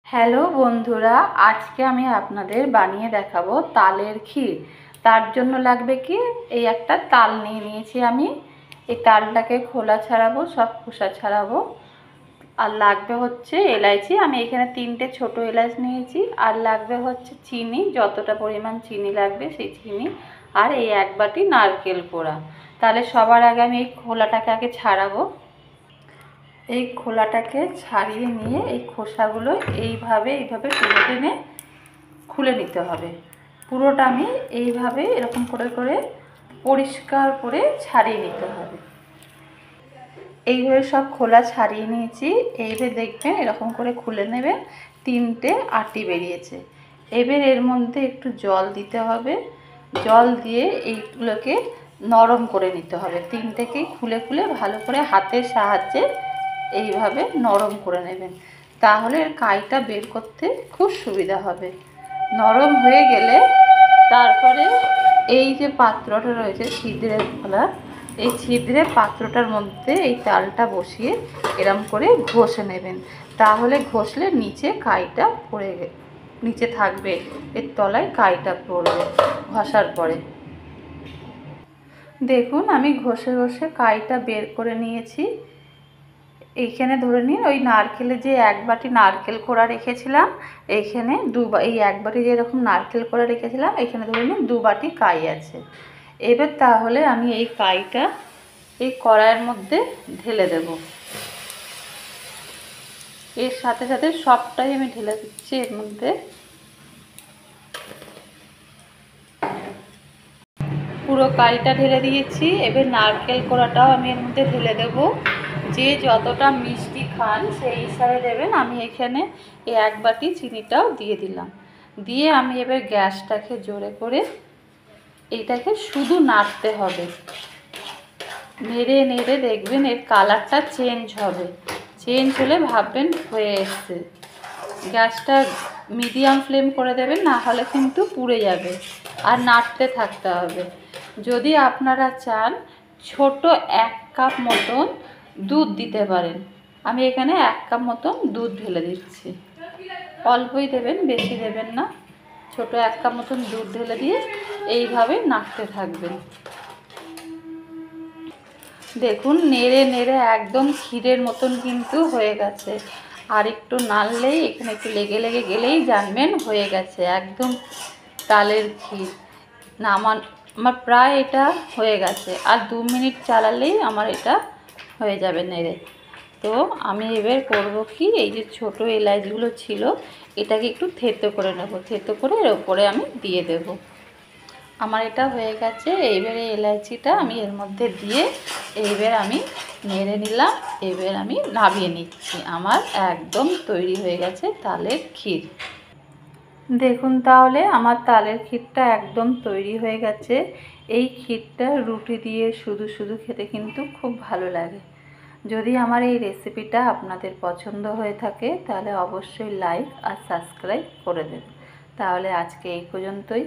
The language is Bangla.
হ্যালো বন্ধুরা, আজকে আমি আপনাদের বানিয়ে দেখাবো তালের ক্ষীর। তার জন্য লাগবে কি, এই একটা তাল নিয়ে নিয়েছি আমি। এই তালটাকে খোলা ছাড়াবো, সব খোসা ছাড়াবো। আর লাগবে হচ্ছে এলাইচি, আমি এখানে 3টে ছোট এলাচ নিয়েছি। আর লাগবে হচ্ছে চিনি, যতটা পরিমাণ চিনি লাগবে সেই চিনি। আর এই 1 বাটি নারকেল কোড়া। তাহলে সবার আগে আমি এই খোলাটাকে আগে ছাড়াবো। এই খোলাটাকে ছাড়িয়ে নিয়ে এই খোসাগুলো এইভাবে টেনে টেনে খুলে নিতে হবে। পুরোটা আমি এইভাবে এরকম করে করে পরিষ্কার করে ছাড়িয়ে নিতে হবে। এইভাবে সব খোলা ছাড়িয়ে নিয়েছি। এইভাবে দেখবেন এরকম করে খুলে নেবেন, 3টে আটি বেরিয়েছে। এবার এর মধ্যে একটু জল দিতে হবে। জল দিয়ে এইগুলোকে নরম করে নিতে হবে। 3টেকেই খুলে খুলে ভালো করে হাতের সাহায্যে এইভাবে নরম করে নেবেন, তাহলে এর কাইটা বের করতে খুব সুবিধা হবে। নরম হয়ে গেলে তারপরে এই যে পাত্রটা রয়েছে ছিদ্রের ফলা, এই ছিদ্রের পাত্রটার মধ্যে এই তালটা বসিয়ে এরম করে ঘষে নেবেন। তাহলে ঘষলে নিচে কাইটা পড়ে নিচে থাকবে, এর তলায় কাইটা পড়বে ঘষার পরে। দেখুন আমি ঘষে ঘষে কাইটা বের করে নিয়েছি। এইখানে ধরে নিন ওই নারকেলের যে 1 বাটি নারকেল কোড়া রেখেছিলাম, এইখানে এই 1 বাটি যেরকম নারকেল কোড়া রেখেছিলাম, এখানে ধরে নিন 2 বাটি কাই আছে। এবার তাহলে আমি এই কাইটা এই কড়াইয়ের মধ্যে ঢেলে দেব। এর সাথে সাথে সবটাই আমি ঢেলে দিচ্ছি এর মধ্যে। পুরো কাইটা ঢেলে দিয়েছি। এবার নারকেল কোড়াটাও আমি এর মধ্যে ঢেলে দেবো। যে যতটা মিষ্টি খান সেই হিসাবে দেবেন। আমি এখানে এই 1 বাটি চিনিটাও দিয়ে দিলাম। দিয়ে আমি এবার গ্যাসটাকে জোরে করে এইটাকে শুধু নাড়তে হবে। নেড়ে নেড়ে দেখবেন এর কালারটা চেঞ্জ হবে। চেঞ্জ হলে ভাববেন হয়ে এসছে। গ্যাসটা মিডিয়াম ফ্লেম করে দেবেন, না হলে কিন্তু পুড়ে যাবে। আর নাড়তে থাকতে হবে। যদি আপনারা চান ছোট 1 কাপ মতন দুধ দিতে পারেন। আমি এখানে 1 কাপ মতন দুধ ঢেলে দিচ্ছি। অল্পই দেবেন, বেশি দেবেন না। ছোট 1 কাপ মতন দুধ ঢেলে দিয়ে এইভাবে নাড়তে থাকবেন। দেখুন নেড়ে নেড়ে একদম ক্ষীরের মতন কিন্তু হয়ে গেছে। আর একটু নাড়লেই এখানে একটু লেগে লেগে গেলেই জানবেন হয়ে গেছে একদম তালের ক্ষীর। আমার প্রায় এটা হয়ে গেছে। আর 2 মিনিট চালালেই আমার এটা হয়ে যাবে নেড়ে। তো আমি এবার করবো কি, এই যে ছোট এলাচগুলো ছিল এটাকে একটু থেতো করে নেব। থেতো করে এর ওপরে আমি দিয়ে দেব। আমার এটা হয়ে গেছে। এইবারে এলাচিটা আমি এর মধ্যে দিয়ে এইবার আমি নেড়ে নিলাম। এবার আমি নামিয়ে নিচ্ছি। আমার একদম তৈরি হয়ে গেছে তালের ক্ষীর। দেখুন তাহলে আমার তালের ক্ষীরটা একদম তৈরি হয়ে গেছে। এই ক্ষীরটা রুটি দিয়ে শুধু শুধু খেতে কিন্তু খুব ভালো লাগে। যদি আমার এই রেসিপিটা আপনাদের পছন্দ হয়ে থাকে তাহলে অবশ্যই লাইক আর সাবস্ক্রাইব করে দেবেন। তাহলে আজকে এই পর্যন্তই।